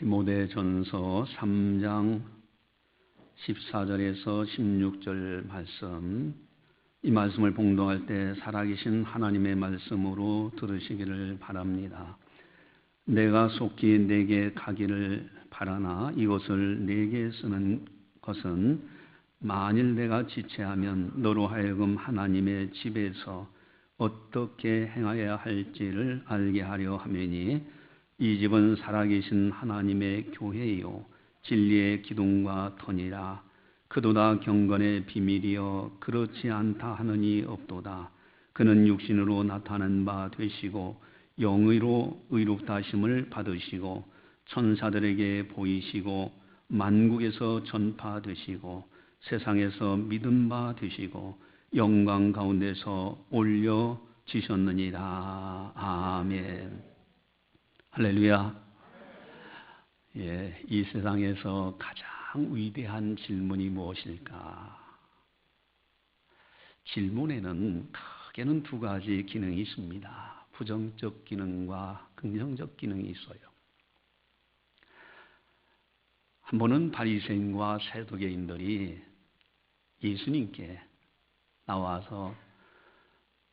디모데전서 3장 14절에서 16절 말씀, 이 말씀을 봉독할 때 살아계신 하나님의 말씀으로 들으시기를 바랍니다. 내가 속히 내게 가기를 바라나 이것을 내게 쓰는 것은 만일 내가 지체하면 너로 하여금 하나님의 집에서 어떻게 행하여야 할지를 알게 하려 함이니 이 집은 살아계신 하나님의 교회이요 진리의 기둥과 터니라. 그도다 경건의 비밀이여 그렇지 않다 하느니 없도다. 그는 육신으로 나타난 바 되시고 영의로 의롭다 하심을 받으시고 천사들에게 보이시고 만국에서 전파되시고 세상에서 믿음 바 되시고 영광 가운데서 올려지셨느니라. 아멘. 할렐루야. 이 세상에서 가장 위대한 질문이 무엇일까? 질문에는 크게는 두 가지 기능이 있습니다. 부정적 기능과 긍정적 기능이 있어요. 한 번은 바리새인과 세두개인들이 예수님께 나와서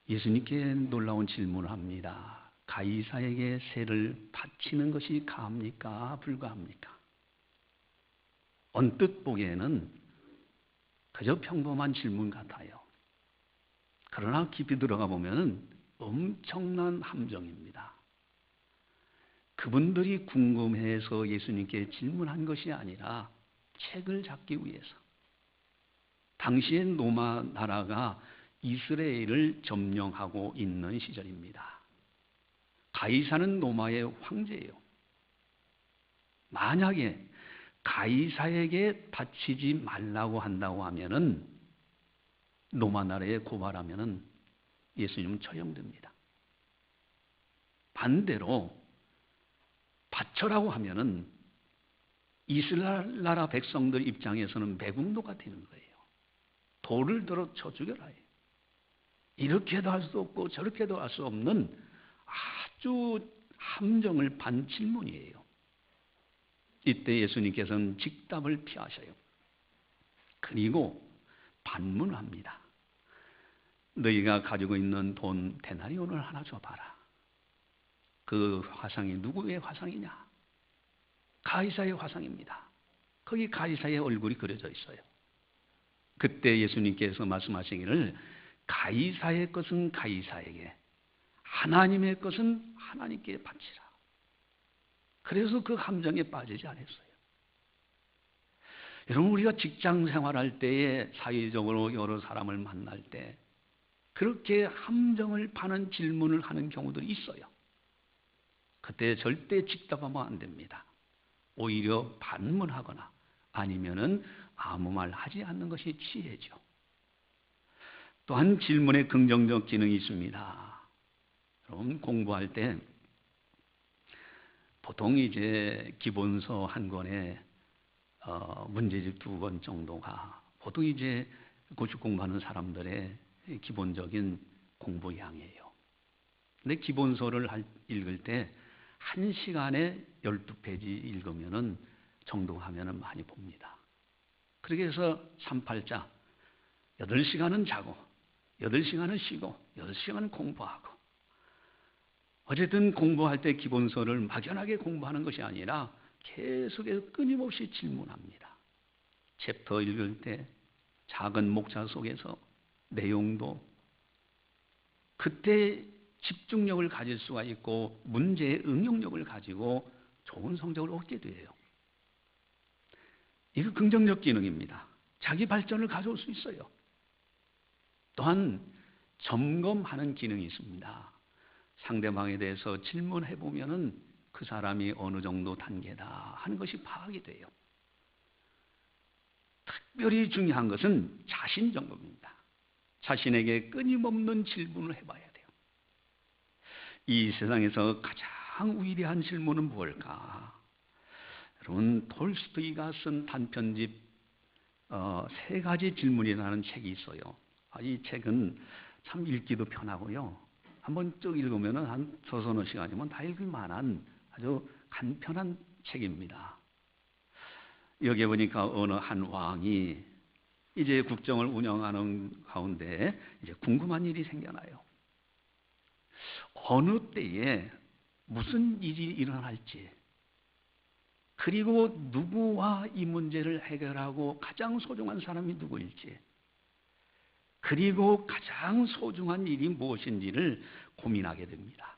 예수님께 놀라운 질문을 합니다. 가이사에게 세를 바치는 것이 가합니까? 불가합니까? 언뜻 보기에는 그저 평범한 질문 같아요. 그러나 깊이 들어가 보면 엄청난 함정입니다. 그분들이 궁금해서 예수님께 질문한 것이 아니라 책을 잡기 위해서. 당시의 로마 나라가 이스라엘을 점령하고 있는 시절입니다. 가이사는 로마의 황제예요. 만약에 가이사에게 바치지 말라고 한다고 하면은 로마 나라에 고발하면은 예수님은 처형됩니다. 반대로 바쳐라고 하면은 이스라엘 나라 백성들 입장에서는 매국노가 되는 거예요. 돌을 들어 쳐 죽여라. 이렇게도 할 수 없고 저렇게도 할 수 없는 아주 함정을 판 질문이에요. 이때 예수님께서는 직답을 피하셔요. 그리고 반문합니다. 너희가 가지고 있는 돈 데나리온을 하나 줘봐라. 그 화상이 누구의 화상이냐? 가이사의 화상입니다. 거기 가이사의 얼굴이 그려져 있어요. 그때 예수님께서 말씀하시기를 가이사의 것은 가이사에게, 하나님의 것은 하나님께 바치라. 그래서 그 함정에 빠지지 않았어요. 여러분, 우리가 직장 생활할 때에 사회적으로 여러 사람을 만날 때 그렇게 함정을 파는 질문을 하는 경우들이 있어요. 그때 절대 직답하면 안 됩니다. 오히려 반문하거나 아니면은 아무 말 하지 않는 것이 지혜죠. 또한 질문에 긍정적 기능이 있습니다. 여러분, 공부할 때 보통 이제 기본서 한 권에 문제집 2권 정도가 보통 이제 고시 공부하는 사람들의 기본적인 공부량이에요. 근데 기본서를 읽을 때 1시간에 12페이지 읽으면은 정독하면은 많이 봅니다. 그렇게 해서 38자 8시간은 자고 8시간은 쉬고 8시간은 공부하고, 어쨌든 공부할 때 기본서를 막연하게 공부하는 것이 아니라 계속해서 끊임없이 질문합니다. 챕터 읽을 때 작은 목차 속에서 내용도 그때 집중력을 가질 수가 있고 문제의 응용력을 가지고 좋은 성적을 얻게 돼요. 이거 긍정적 기능입니다. 자기 발전을 가져올 수 있어요. 또한 점검하는 기능이 있습니다. 상대방에 대해서 질문해 보면은 그 사람이 어느 정도 단계다 하는 것이 파악이 돼요. 특별히 중요한 것은 자신 점검입니다. 자신에게 끊임없는 질문을 해봐야 돼요. 이 세상에서 가장 위대한 질문은 무엇일까? 여러분, 톨스토이가 쓴 단편집 3가지 질문이라는 책이 있어요. 이 책은 참 읽기도 편하고요. 한번 쭉 읽으면 한 서너 시간이면 다 읽을 만한 아주 간편한 책입니다. 여기에 보니까 어느 한 왕이 이제 국정을 운영하는 가운데 이제 궁금한 일이 생겨나요. 어느 때에 무슨 일이 일어날지, 그리고 누구와 이 문제를 해결하고 가장 소중한 사람이 누구일지, 그리고 가장 소중한 일이 무엇인지를 고민하게 됩니다.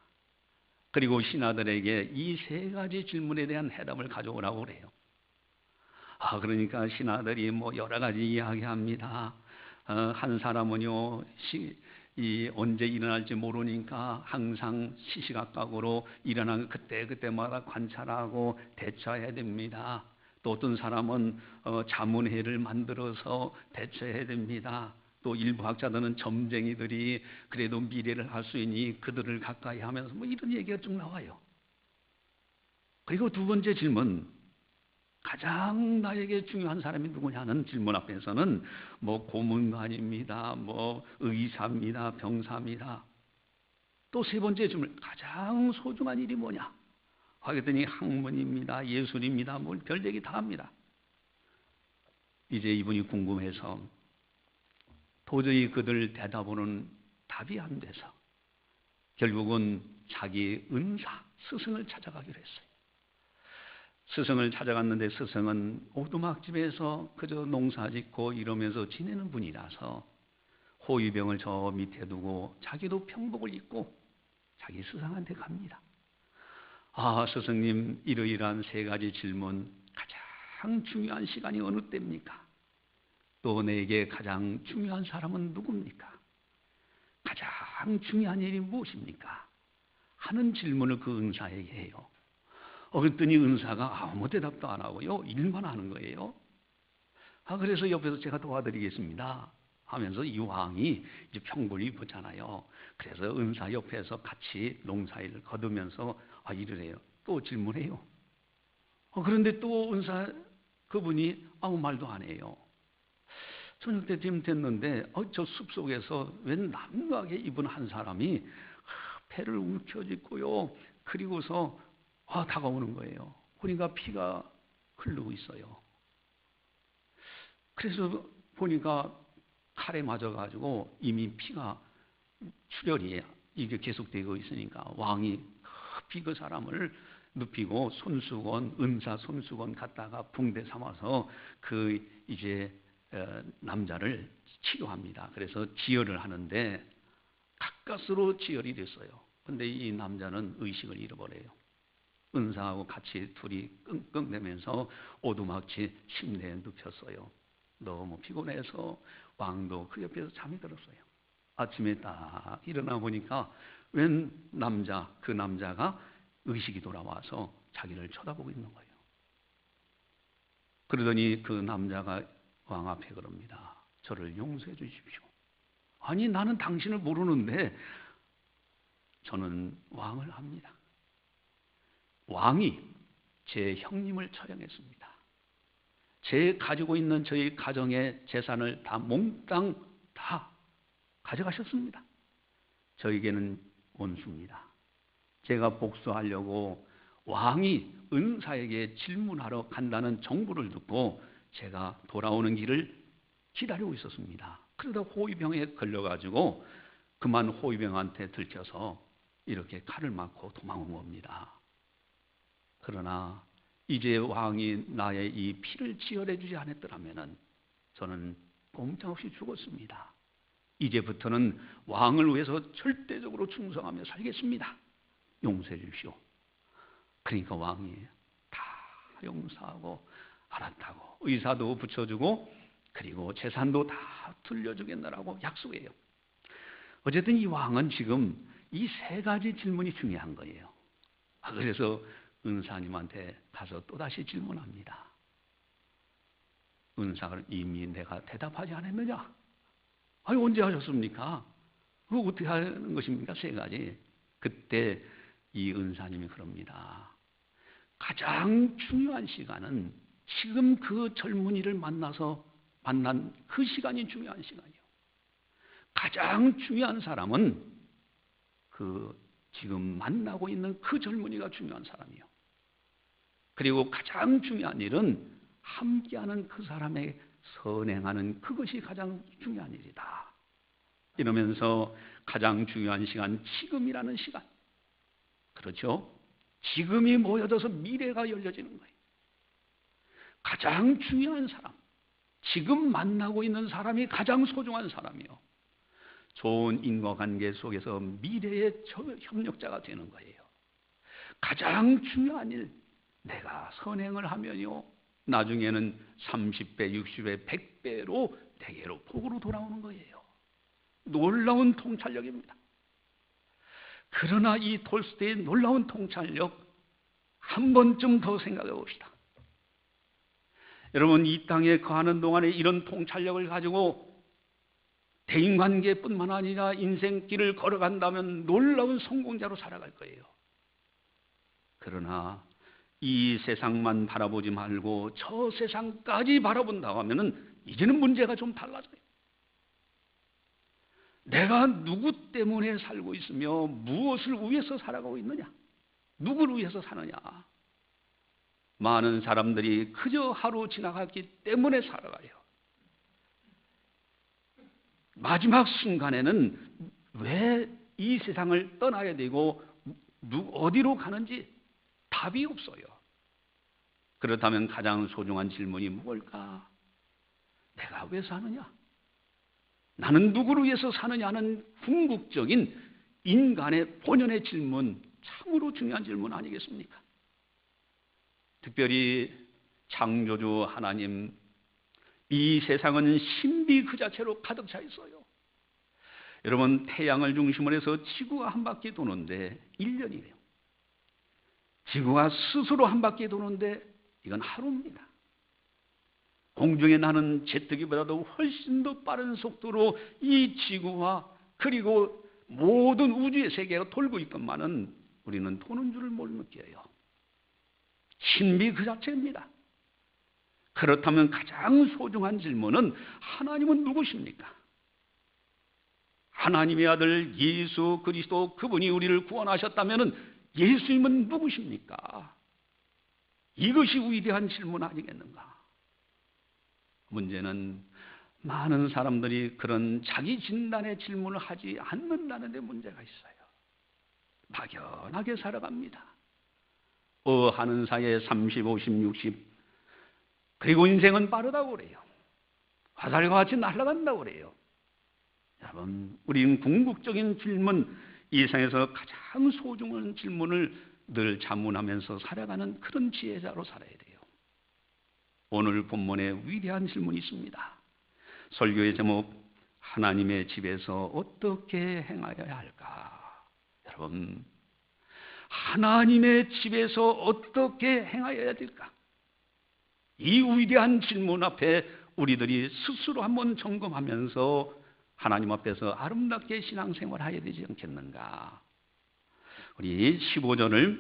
그리고 신하들에게 이 세 가지 질문에 대한 해답을 가져오라고 그래요. 그러니까 신하들이 뭐 여러 가지 이야기합니다. 한 사람은요, 언제 일어날지 모르니까 항상 시시각각으로 일어나는 그때마다 관찰하고 대처해야 됩니다. 또 어떤 사람은 자문회를 만들어서 대처해야 됩니다. 또 일부 학자들은 점쟁이들이 그래도 미래를 알 수 있으니 그들을 가까이 하면서 뭐 이런 얘기가 쭉 나와요. 그리고 두 번째 질문, 가장 나에게 중요한 사람이 누구냐는 질문 앞에서는 뭐 고문관입니다, 뭐 의사입니다, 병사입니다. 또 세 번째 질문, 가장 소중한 일이 뭐냐 하겠더니 학문입니다, 예술입니다, 뭘 별 얘기 다 합니다. 이제 이분이 궁금해서 도저히 그들 대답으로는 답이 안 돼서 결국은 자기 은사 스승을 찾아가기로 했어요. 스승을 찾아갔는데 스승은 오두막집에서 그저 농사짓고 이러면서 지내는 분이라서 호위병을 저 밑에 두고 자기도 평복을 입고 자기 스승한테 갑니다. 스승님, 이러이러한 세 가지 질문, 가장 중요한 시간이 어느 때입니까? 또 내게 가장 중요한 사람은 누굽니까? 가장 중요한 일이 무엇입니까? 하는 질문을 그 은사에게 해요. 그랬더니 은사가 아무 대답도 안 하고요, 일만 하는 거예요. 그래서 옆에서 제가 도와드리겠습니다 하면서 이 왕이 이제 평불을 입었잖아요. 그래서 은사 옆에서 같이 농사일을 거두면서 일을 해요. 또 질문해요. 그런데 또 은사 그분이 아무 말도 안 해요. 저녁 때쯤 됐는데 저 숲속에서 웬 남루하게 입은 한 사람이 배를 움켜쥐고요, 그리고서 다가오는 거예요. 그러니까 피가 흐르고 있어요. 그래서 보니까 칼에 맞아가지고 이미 피가 출혈이 이게 계속되고 있으니까 왕이 급히 그 사람을 눕히고 손수건, 은사 손수건 갖다가 붕대 삼아서 그 이제 남자를 치료합니다. 그래서 지혈을 하는데 가까스로 지혈이 됐어요. 근데 이 남자는 의식을 잃어버려요. 은사하고 같이 둘이 끙끙대면서 오두막집 침대에 눕혔어요. 너무 피곤해서 왕도 그 옆에서 잠이 들었어요. 아침에 딱 일어나 보니까 웬 그 남자가 의식이 돌아와서 자기를 쳐다보고 있는 거예요. 그러더니 그 남자가 왕 앞에 그럽니다. 저를 용서해 주십시오. 아니, 나는 당신을 모르는데 저는 왕을 압니다. 왕이 제 형님을 처형했습니다. 제 가지고 있는 저희 가정의 재산을 다 몽땅 다 가져가셨습니다. 저에게는 원수입니다. 제가 복수하려고 왕이 은사에게 질문하러 간다는 정보를 듣고 제가 돌아오는 길을 기다리고 있었습니다. 그러다 호위병에 걸려가지고 그만 호위병한테 들켜서 이렇게 칼을 맞고 도망온 겁니다. 그러나 이제 왕이 나의 이 피를 지혈해 주지 않았더라면 저는 꼼짝없이 죽었습니다. 이제부터는 왕을 위해서 절대적으로 충성하며 살겠습니다. 용서해 주십시오. 그러니까 왕이 다 용서하고 알았다고 의사도 붙여주고 그리고 재산도 다 돌려주겠노라고 약속해요. 어쨌든 이 왕은 지금 이 세 가지 질문이 중요한 거예요. 그래서 은사님한테 가서 또다시 질문합니다. 은사가 이미 내가 대답하지 않았느냐? 아니, 언제 하셨습니까? 그거 어떻게 하는 것입니까? 세 가지. 그때 이 은사님이 그럽니다. 가장 중요한 시간은 지금 그 젊은이를 만난 그 시간이 중요한 시간이요. 가장 중요한 사람은 그 지금 만나고 있는 그 젊은이가 중요한 사람이요. 그리고 가장 중요한 일은 함께하는 그 사람의 선행하는 그것이 가장 중요한 일이다. 이러면서 가장 중요한 시간, 지금이라는 시간. 그렇죠? 지금이 모여져서 미래가 열려지는 거예요. 가장 중요한 사람, 지금 만나고 있는 사람이 가장 소중한 사람이요. 좋은 인과관계 속에서 미래의 협력자가 되는 거예요. 가장 중요한 일, 내가 선행을 하면요, 나중에는 30배, 60배, 100배로 대개로 복으로 돌아오는 거예요. 놀라운 통찰력입니다. 그러나 이 톨스토이의 놀라운 통찰력 한 번쯤 더 생각해 봅시다. 여러분, 이 땅에 거하는 동안에 이런 통찰력을 가지고 대인관계뿐만 아니라 인생길을 걸어간다면 놀라운 성공자로 살아갈 거예요. 그러나 이 세상만 바라보지 말고 저 세상까지 바라본다고 하면은 이제는 문제가 좀 달라져요. 내가 누구 때문에 살고 있으며 무엇을 위해서 살아가고 있느냐? 누구를 위해서 사느냐? 많은 사람들이 그저 하루 지나갔기 때문에 살아가요. 마지막 순간에는 왜 이 세상을 떠나야 되고 어디로 가는지 답이 없어요. 그렇다면 가장 소중한 질문이 무엇일까? 내가 왜 사느냐? 나는 누구를 위해서 사느냐는 궁극적인 인간의 본연의 질문, 참으로 중요한 질문 아니겠습니까? 특별히 창조주 하나님, 이 세상은 신비 그 자체로 가득 차 있어요. 여러분, 태양을 중심으로 해서 지구가 한 바퀴 도는데 1년이에요. 지구가 스스로 한 바퀴 도는데 이건 하루입니다. 공중에 나는 제트기보다도 훨씬 더 빠른 속도로 이 지구와 그리고 모든 우주의 세계가 돌고 있건만은 우리는 도는 줄을 못 느껴요. 신비 그 자체입니다. 그렇다면 가장 소중한 질문은 하나님은 누구십니까? 하나님의 아들 예수 그리스도, 그분이 우리를 구원하셨다면 예수님은 누구십니까? 이것이 위대한 질문 아니겠는가? 문제는 많은 사람들이 그런 자기 진단의 질문을 하지 않는다는 데 문제가 있어요. 막연하게 살아갑니다. 하는 사이에 30, 50, 60. 그리고 인생은 빠르다고 그래요. 화살과 같이 날아간다고 그래요. 여러분, 우리는 궁극적인 질문, 이 세상에서 가장 소중한 질문을 늘 자문하면서 살아가는 그런 지혜자로 살아야 돼요. 오늘 본문에 위대한 질문이 있습니다. 설교의 제목, 하나님의 집에서 어떻게 행하여야 할까? 여러분, 하나님의 집에서 어떻게 행하여야 될까? 이 위대한 질문 앞에 우리들이 스스로 한번 점검하면서 하나님 앞에서 아름답게 신앙생활해야 되지 않겠는가? 우리 15절을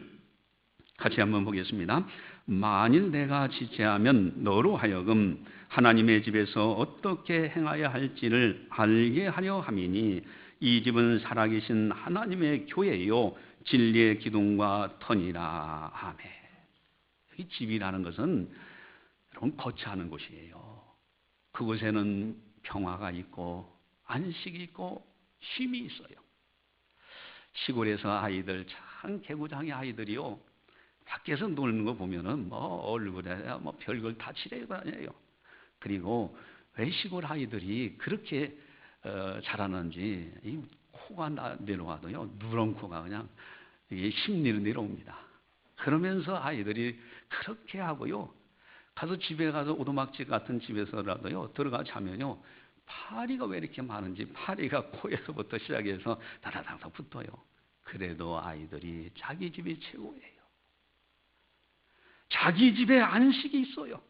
같이 한번 보겠습니다. 만일 내가 지체하면 너로 하여금 하나님의 집에서 어떻게 행하여야 할지를 알게 하려 함이니 이 집은 살아계신 하나님의 교회요 진리의 기둥과 터니라. 아멘. 이 집이라는 것은 여러분 거처하는 곳이에요. 그곳에는 평화가 있고 안식이 있고 쉼이 있어요. 시골에서 아이들, 참 개구장이 아이들이요, 밖에서 노는 거 보면은 얼굴에 별걸 다 칠해 다녀요. 그리고 왜 시골 아이들이 그렇게 잘하는지, 이 코가 내려와도요, 누런 코가 그냥 이게 심리로 내려옵니다. 그러면서 아이들이 그렇게 하고요, 가서 집에 가서 오두막집 같은 집에서라도요, 들어가 자면요, 파리가 왜 이렇게 많은지 파리가 코에서부터 시작해서 다다닥 붙어요. 그래도 아이들이 자기 집이 최고예요. 자기 집에 안식이 있어요.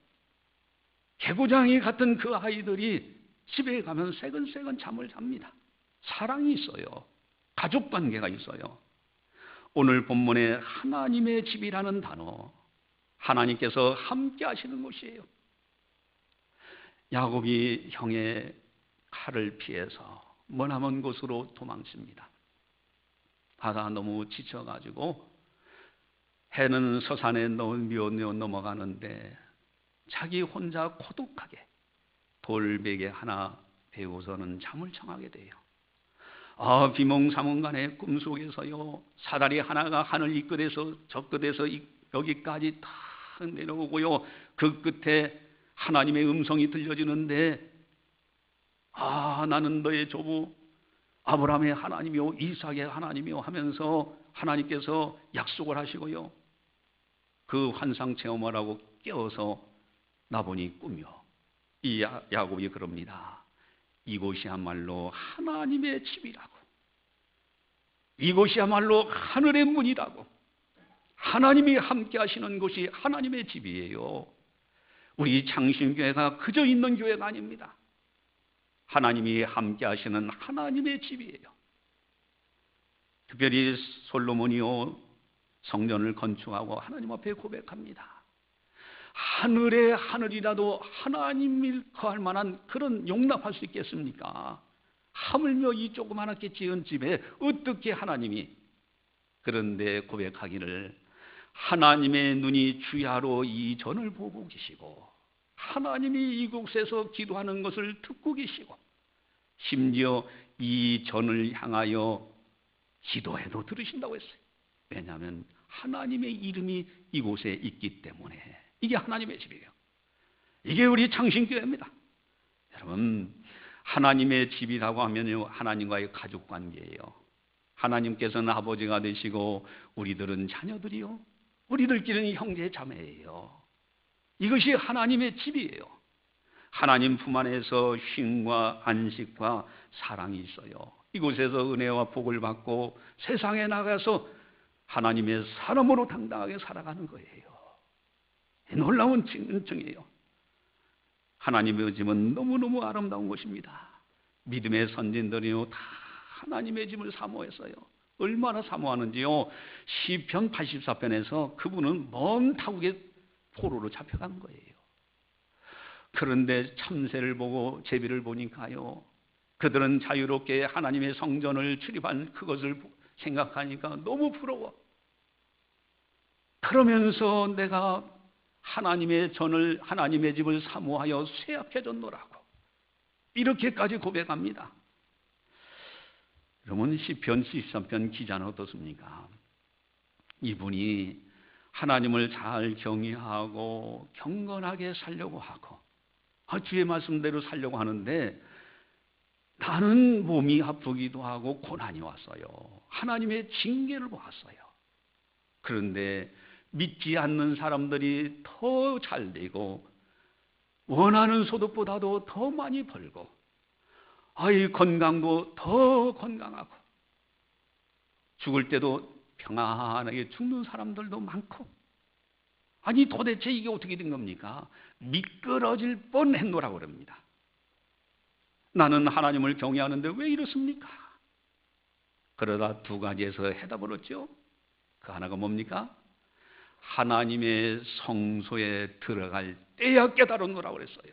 개구장이 같은 그 아이들이 집에 가면 새근새근 잠을 잡니다. 사랑이 있어요. 가족관계가 있어요. 오늘 본문에 하나님의 집이라는 단어, 하나님께서 함께 하시는 곳이에요. 야곱이 형의 칼을 피해서 머나먼 곳으로 도망칩니다. 하다가 너무 지쳐가지고 해는 서산에 뉘어 넘어가는데 자기 혼자 고독하게 돌베개 하나 베고서는 잠을 청하게 돼요. 비몽사몽간에 꿈속에서요, 사다리 하나가 하늘 이 끝에서 저 끝에서 여기까지 탁 내려오고요, 그 끝에 하나님의 음성이 들려지는데, 나는 너의 조부 아브라함의 하나님이요 이삭의 하나님이요 하면서 하나님께서 약속을 하시고요, 그 환상 체험을 하고 깨어서 나보니 꿈이요. 이 야곱이 그럽니다. 이곳이야말로 하나님의 집이라고, 이곳이야말로 하늘의 문이라고, 하나님이 함께 하시는 곳이 하나님의 집이에요. 우리 창신교회가 그저 있는 교회가 아닙니다. 하나님이 함께 하시는 하나님의 집이에요. 특별히 솔로몬이요, 성전을 건축하고 하나님 앞에 고백합니다. 하늘의 하늘이라도 하나님을 거할 만한 그런 용납할 수 있겠습니까? 하물며 이 조그맣게 지은 집에 어떻게 하나님이, 그런데 고백하기를 하나님의 눈이 주야로 이 전을 보고 계시고 하나님이 이곳에서 기도하는 것을 듣고 계시고 심지어 이 전을 향하여 기도해도 들으신다고 했어요. 왜냐하면 하나님의 이름이 이곳에 있기 때문에. 이게 하나님의 집이에요. 이게 우리 창신교회입니다. 여러분, 하나님의 집이라고 하면요, 하나님과의 가족관계예요. 하나님께서는 아버지가 되시고 우리들은 자녀들이요, 우리들끼리는 형제 자매예요. 이것이 하나님의 집이에요. 하나님 품 안에서 쉼과 안식과 사랑이 있어요. 이곳에서 은혜와 복을 받고 세상에 나가서 하나님의 사람으로 당당하게 살아가는 거예요. 놀라운 증이에요. 하나님의 집은 너무너무 아름다운 곳입니다. 믿음의 선진들이요, 다 하나님의 집을 사모했어요. 얼마나 사모하는지요, 시편 84편에서 그분은 먼 타국의 포로로 잡혀간 거예요. 그런데 참새를 보고 제비를 보니까요, 그들은 자유롭게 하나님의 성전을 출입한 그것을 생각하니까 너무 부러워. 그러면서 내가 하나님의 집을 사모하여 쇠약해졌노라고 이렇게까지 고백합니다. 여러분, 시편 73편 기자는 어떻습니까? 이분이 하나님을 잘 경외하고 경건하게 살려고 하고 주의 말씀대로 살려고 하는데 나는 몸이 아프기도 하고 고난이 왔어요. 하나님의 징계를 보았어요. 그런데 믿지 않는 사람들이 더 잘 되고 원하는 소득보다도 더 많이 벌고 건강도 더 건강하고 죽을 때도 평안하게 죽는 사람들도 많고, 도대체 이게 어떻게 된 겁니까? 미끄러질 뻔했노라고 그럽니다. 나는 하나님을 경외하는데 왜 이렇습니까? 그러다 두 가지에서 해답을 얻죠. 그 하나가 뭡니까? 하나님의 성소에 들어갈 때야 깨달았노라고 그랬어요.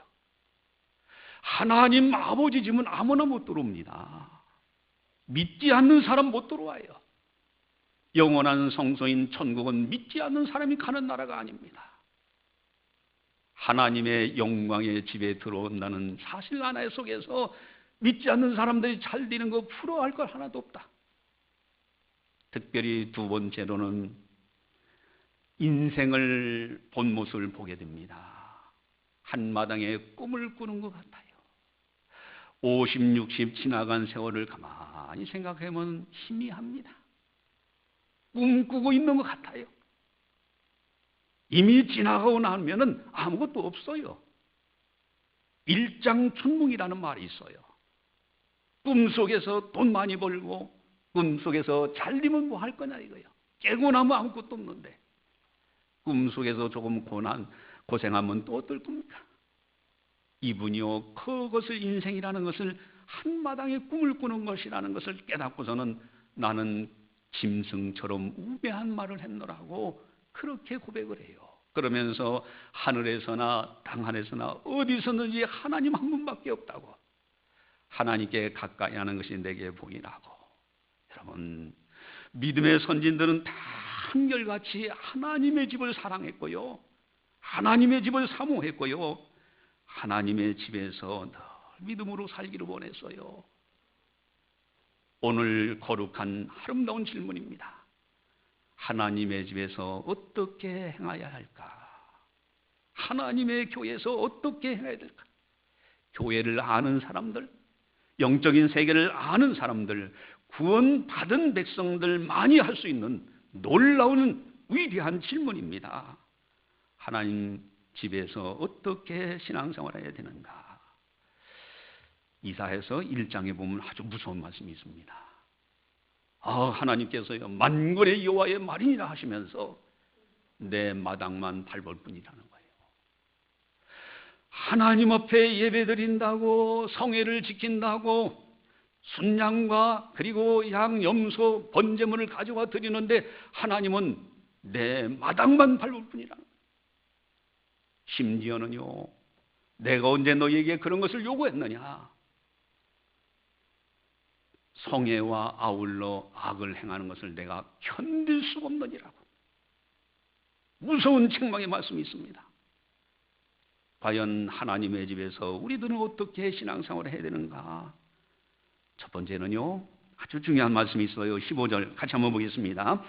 하나님 아버지 집은 아무나 못 들어옵니다. 믿지 않는 사람 못 들어와요. 영원한 성소인 천국은 믿지 않는 사람이 가는 나라가 아닙니다. 하나님의 영광의 집에 들어온다는 사실 하나 속에서 믿지 않는 사람들이 잘 되는 거 부러워할 것 하나도 없다. 특별히 두 번째로는 인생을 본 모습을 보게 됩니다. 한마당에 꿈을 꾸는 것 같아요. 50, 60 지나간 세월을 가만히 생각해보면 희미합니다. 꿈꾸고 있는 것 같아요. 이미 지나가고 나면은 아무것도 없어요. 일장춘몽이라는 말이 있어요. 꿈속에서 돈 많이 벌고 꿈속에서 잘 되면 뭐 할 거냐 이거예요. 깨고 나면 아무것도 없는데 꿈속에서 조금 고생하면 또 어떨 겁니까? 이분이요, 그것을 인생이라는 것을 한마당에 꿈을 꾸는 것이라는 것을 깨닫고서는 나는 짐승처럼 우매한 말을 했노라고 그렇게 고백을 해요. 그러면서 하늘에서나 땅 하늘에서나 어디서든지 하나님 한 분밖에 없다고, 하나님께 가까이 하는 것이 내게 복이라고. 여러분, 믿음의 선진들은 다 한결같이 하나님의 집을 사랑했고요, 하나님의 집을 사모했고요, 하나님의 집에서 늘 믿음으로 살기를 원했어요. 오늘 거룩한 아름다운 질문입니다. 하나님의 집에서 어떻게 행해야 할까? 하나님의 교회에서 어떻게 행해야 될까? 교회를 아는 사람들, 영적인 세계를 아는 사람들, 구원받은 백성들만이 할 수 있는 놀라운 위대한 질문입니다. 하나님 집에서 어떻게 신앙생활을 해야 되는가? 이사야서 1장에 보면 아주 무서운 말씀이 있습니다. 하나님께서요, 만군의 여호와의 말이니라 하시면서 내 마당만 밟을 뿐이라는 거예요. 하나님 앞에 예배드린다고, 성회를 지킨다고, 순양과 그리고 양, 염소, 번제물을 가져와 드리는데 하나님은 내 마당만 밟을 뿐이라는 거예요. 심지어는요, 내가 언제 너희에게 그런 것을 요구했느냐? 성애와 아울러 악을 행하는 것을 내가 견딜 수 없느니라고. 무서운 책망의 말씀이 있습니다. 과연 하나님의 집에서 우리들은 어떻게 신앙생활을 해야 되는가? 첫 번째는요, 아주 중요한 말씀이 있어요. 15절 같이 한번 보겠습니다.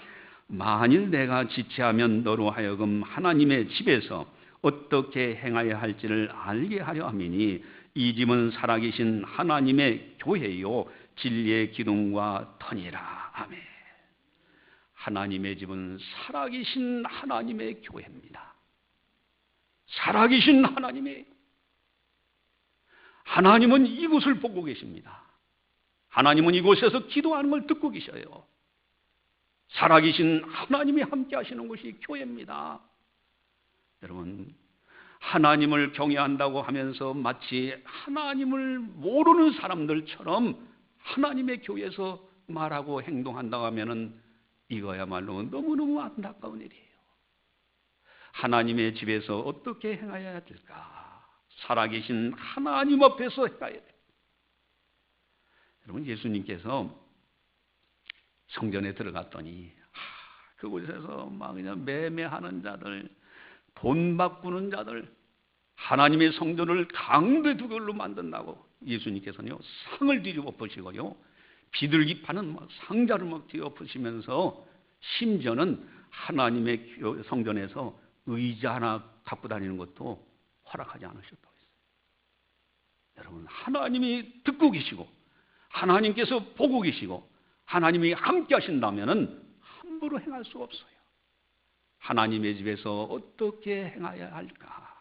만일 내가 지체하면 너로 하여금 하나님의 집에서 어떻게 행하여야 할지를 알게 하려 함이니 이 집은 살아계신 하나님의 교회요 진리의 기둥과 터니라. 아멘. 하나님의 집은 살아계신 하나님의 교회입니다. 살아계신 하나님은 이곳을 보고 계십니다. 하나님은 이곳에서 기도하는 걸 듣고 계셔요. 살아계신 하나님이 함께 하시는 곳이 교회입니다. 여러분, 하나님을 경외한다고 하면서 마치 하나님을 모르는 사람들처럼 하나님의 교회에서 말하고 행동한다고 하면은 이거야말로 너무너무 안타까운 일이에요. 하나님의 집에서 어떻게 행해야 될까? 살아계신 하나님 앞에서 행해야 돼요. 여러분, 예수님께서 성전에 들어갔더니 그곳에서 막 그냥 매매하는 자들, 돈 바꾸는 자들, 하나님의 성전을 강도 두 걸로 만든다고 예수님께서는요, 상을 뒤집어엎으시고요, 비둘기 파는 상자를 막 뒤엎으시면서 심지어는 하나님의 성전에서 의자 하나 갖고 다니는 것도 허락하지 않으셨다고 했어요. 여러분, 하나님이 듣고 계시고 하나님께서 보고 계시고 하나님이 함께 하신다면은 함부로 행할 수 없어요. 하나님의 집에서 어떻게 행해야 할까?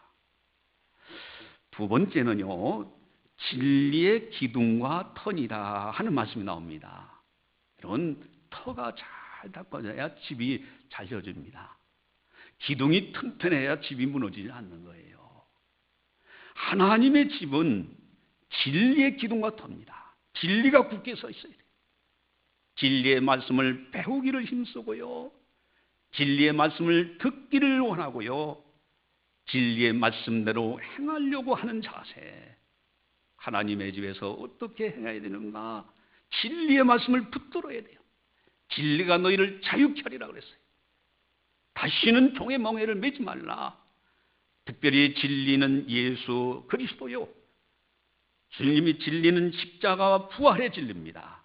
두 번째는요, 진리의 기둥과 터니라 하는 말씀이 나옵니다. 여러분, 터가 잘 닦아져야 집이 잘 지어집니다. 기둥이 튼튼해야 집이 무너지지 않는 거예요. 하나님의 집은 진리의 기둥과 터입니다. 진리가 굳게 서 있어야 돼요. 진리의 말씀을 배우기를 힘쓰고요, 진리의 말씀을 듣기를 원하고요, 진리의 말씀대로 행하려고 하는 자세. 하나님의 집에서 어떻게 행해야 되는가? 진리의 말씀을 붙들어야 돼요. 진리가 너희를 자유케 하리라 그랬어요. 다시는 종의 멍에를 매지 말라. 특별히 진리는 예수 그리스도요, 주님이 진리는 십자가와 부활의 진리입니다.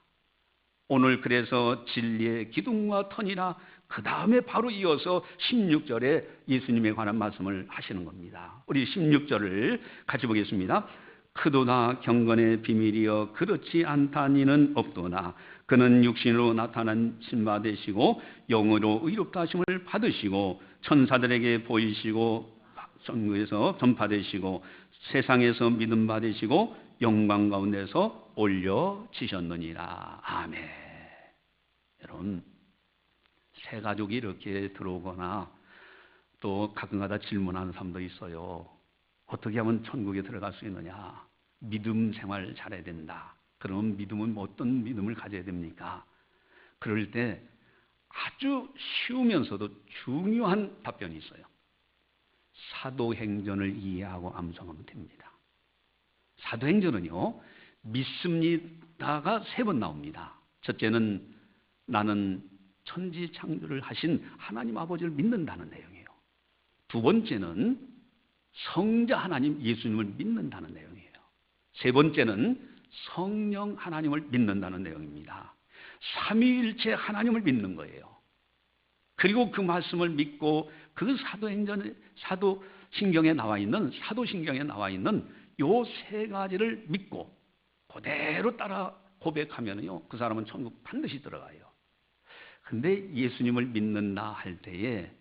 오늘 그래서 진리의 기둥과 터니라, 그 다음에 바로 이어서 16절에 예수님에 관한 말씀을 하시는 겁니다. 우리 16절을 같이 보겠습니다. 크도나 경건의 비밀이여 그렇지 않다니는 없도나 그는 육신으로 나타난 신바 되시고 영으로 의롭다 하심을 받으시고 천사들에게 보이시고 전국에서 전파되시고 세상에서 믿음 받으시고 영광 가운데서 올려지셨느니라. 아멘. 여러분, 새 가족이 이렇게 들어오거나 또 가끔가다 질문하는 사람도 있어요. 어떻게 하면 천국에 들어갈 수 있느냐? 믿음 생활 잘해야 된다. 그러면 믿음은 어떤 믿음을 가져야 됩니까? 그럴 때 아주 쉬우면서도 중요한 답변이 있어요. 사도행전을 이해하고 암송하면 됩니다. 사도행전은요, 믿습니다가 3번 나옵니다. 첫째는 나는 천지 창조를 하신 하나님 아버지를 믿는다는 내용이에요. 두 번째는 성자 하나님 예수님을 믿는다는 내용이에요. 세 번째는 성령 하나님을 믿는다는 내용입니다. 삼위일체 하나님을 믿는 거예요. 그리고 그 말씀을 믿고 그 사도신경에 나와 있는 요 세 가지를 믿고 그대로 따라 고백하면요, 그 사람은 천국 반드시 들어가요. 근데 예수님을 믿는다 할 때에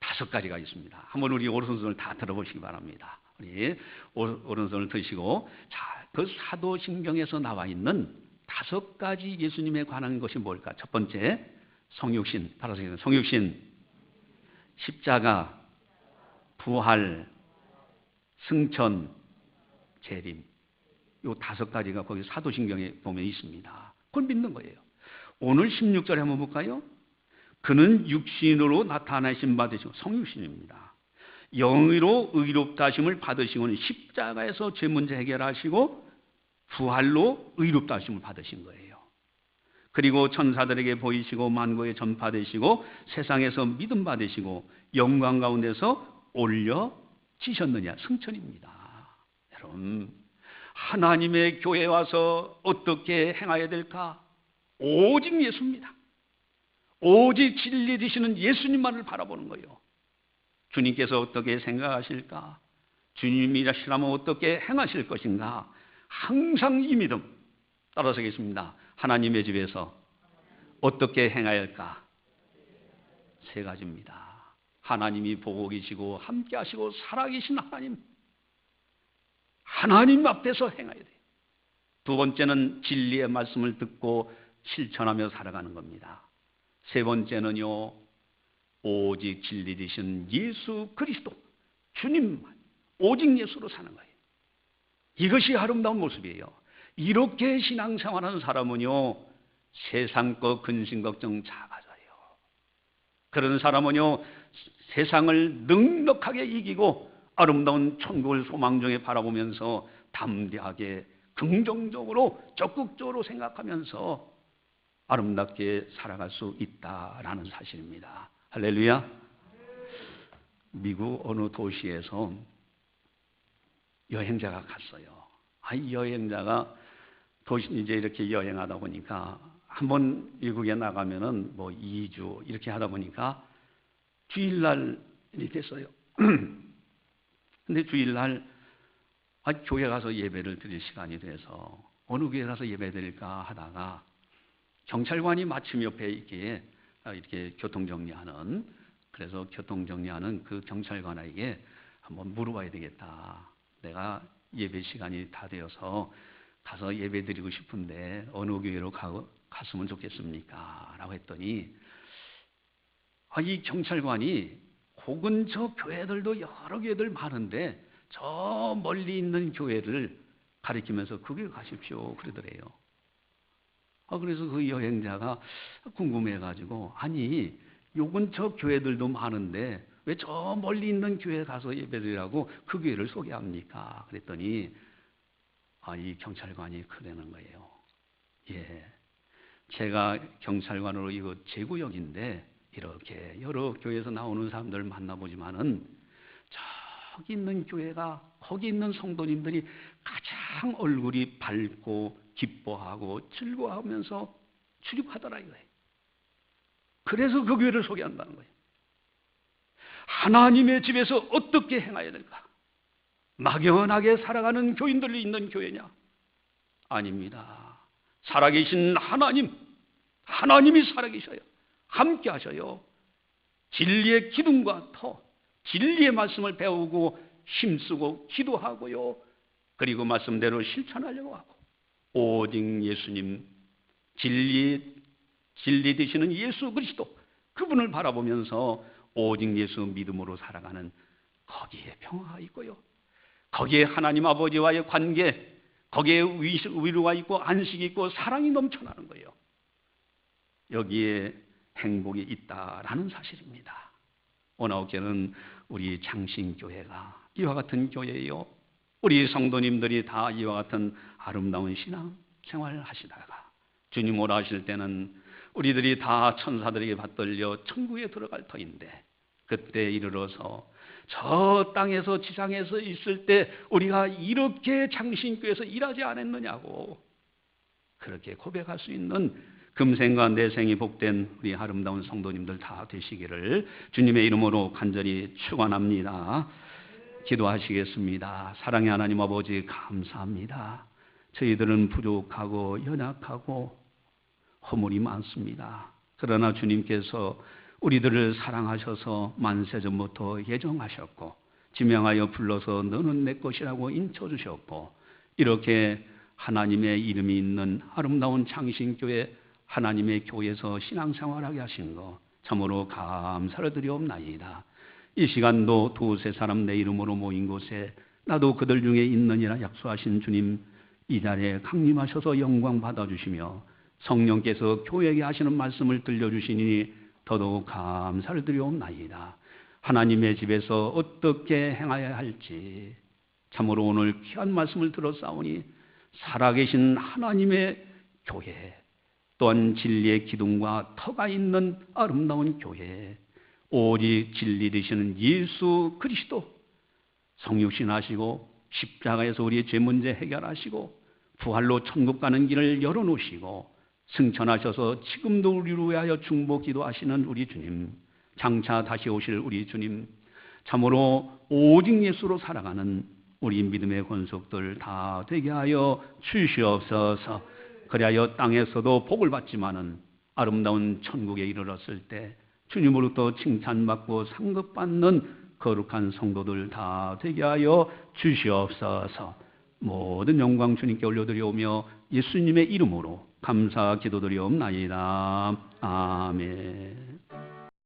5가지가 있습니다. 한번 우리 오른손을 다 들어보시기 바랍니다. 우리 오른손을 드시고, 자, 그 사도신경에서 나와 있는 5가지 예수님에 관한 것이 뭘까? 첫 번째, 성육신, 따라서 성육신, 십자가, 부활, 승천, 재림. 요 5가지가 거기 사도신경에 보면 있습니다. 그걸 믿는 거예요. 오늘 16절에 한번 볼까요? 그는 육신으로 나타나신 바 되시고, 성육신입니다. 영으로 의롭다 하심을 받으시고는 십자가에서 죄 문제 해결하시고 부활로 의롭다 하심을 받으신 거예요. 그리고 천사들에게 보이시고 만고에 전파되시고 세상에서 믿음 받으시고 영광 가운데서 올려지셨느냐, 승천입니다. 여러분, 하나님의 교회에 와서 어떻게 행해야 될까? 오직 예수입니다. 오직 진리 되시는 예수님만을 바라보는 거예요. 주님께서 어떻게 생각하실까? 주님이라시라면 어떻게 행하실 것인가? 항상 이 믿음 따라서겠습니다. 하나님의 집에서 어떻게 행해야 할까? 3가지입니다. 하나님이 보고 계시고 함께 하시고 살아계신 하나님 앞에서 행해야 돼요. 두 번째는 진리의 말씀을 듣고 실천하며 살아가는 겁니다. 세 번째는요, 오직 진리 되신 예수 그리스도, 주님만, 오직 예수로 사는 거예요. 이것이 아름다운 모습이에요. 이렇게 신앙생활하는 사람은요, 세상 것 근심 걱정 작아져요. 그런 사람은요, 세상을 넉넉하게 이기고 아름다운 천국을 소망정에 바라보면서 담대하게 긍정적으로 적극적으로 생각하면서 아름답게 살아갈 수 있다라는 사실입니다. 할렐루야. 미국 어느 도시에서 여행자가 갔어요. 이 여행자가 이제 이렇게 여행하다 보니까 한번 미국에 나가면은 2주 이렇게 하다 보니까 주일날이 됐어요. 근데 주일날 교회 가서 예배를 드릴 시간이 돼서 어느 교회 가서 예배 드릴까 하다가 경찰관이 마침 옆에 이렇게 교통정리하는, 그래서 교통정리하는 그 경찰관에게 한번 물어봐야 되겠다. 내가 예배 시간이 다 되어서 가서 예배 드리고 싶은데 어느 교회로 갔으면 좋겠습니까? 라고 했더니 이 경찰관이 그 근처 교회들도 여러 교회들 많은데 저 멀리 있는 교회를 가리키면서 그 교회 가십시오 그러더래요. 그래서 그 여행자가 궁금해가지고, 아니 요 근처 교회들도 많은데 왜 저 멀리 있는 교회 가서 예배드리라고 그 교회를 소개합니까? 그랬더니 이 경찰관이 그러는 거예요. 예, 제가 경찰관으로 이거 제 구역인데 이렇게 여러 교회에서 나오는 사람들을 만나보지만은 저기 있는 교회가, 거기 있는 성도님들이 가장 얼굴이 밝고 기뻐하고 즐거워하면서 출입하더라 이거예요. 그래서 그 교회를 소개한다는 거예요. 하나님의 집에서 어떻게 행해야 될까? 막연하게 살아가는 교인들이 있는 교회냐? 아닙니다. 살아계신 하나님이 살아계셔요. 함께 하셔요. 진리의 기둥과 터, 진리의 말씀을 배우고 힘쓰고 기도하고요. 그리고 말씀대로 실천하려고 하고, 오직 예수님, 진리 되시는 예수 그리스도, 그분을 바라보면서 오직 예수 믿음으로 살아가는, 거기에 평화가 있고요. 거기에 하나님 아버지와의 관계, 거기에 위로가 있고 안식이 있고 사랑이 넘쳐나는 거예요. 여기에 행복이 있다라는 사실입니다. 오나우교는 우리 장신교회가 이와 같은 교회예요. 우리 성도님들이 다 이와 같은 아름다운 신앙 생활을 하시다가 주님 오라 하실 때는 우리들이 다 천사들에게 받들려 천국에 들어갈 터인데 그때 이르러서 저 땅에서 지상에서 있을 때 우리가 이렇게 장신교에서 일하지 않았느냐고 그렇게 고백할 수 있는 금생과 내생이 복된 우리 아름다운 성도님들 다 되시기를 주님의 이름으로 간절히 축원합니다. 기도하시겠습니다. 사랑의 하나님 아버지 감사합니다. 저희들은 부족하고 연약하고 허물이 많습니다. 그러나 주님께서 우리들을 사랑하셔서 만세전부터 예정하셨고 지명하여 불러서 너는 내 것이라고 인쳐주셨고 이렇게 하나님의 이름이 있는 아름다운 창신교회 하나님의 교회에서 신앙생활하게 하신 거 참으로 감사를 드리옵나이다. 이 시간도 두세 사람 내 이름으로 모인 곳에 나도 그들 중에 있느니라 약속하신 주님 이 자리에 강림하셔서 영광 받아주시며 성령께서 교회에게 하시는 말씀을 들려주시니 더더욱 감사를 드리옵나이다. 하나님의 집에서 어떻게 행하여야 할지 참으로 오늘 귀한 말씀을 들었사오니 살아계신 하나님의 교회 또한 진리의 기둥과 터가 있는 아름다운 교회 오직 진리 되시는 예수 그리스도 성육신하시고 십자가에서 우리의 죄 문제 해결하시고 부활로 천국 가는 길을 열어놓으시고 승천하셔서 지금도 우리를 위하여 중보 기도하시는 우리 주님 장차 다시 오실 우리 주님 참으로 오직 예수로 살아가는 우리 믿음의 권속들 다 되게 하여 주시옵소서. 그리하여 땅에서도 복을 받지만은 아름다운 천국에 이르렀을 때 주님으로부터 칭찬받고 상급받는 거룩한 성도들 다 되게 하여 주시옵소서. 모든 영광 주님께 올려드리오며 예수님의 이름으로 감사 기도드리옵나이다. 아멘.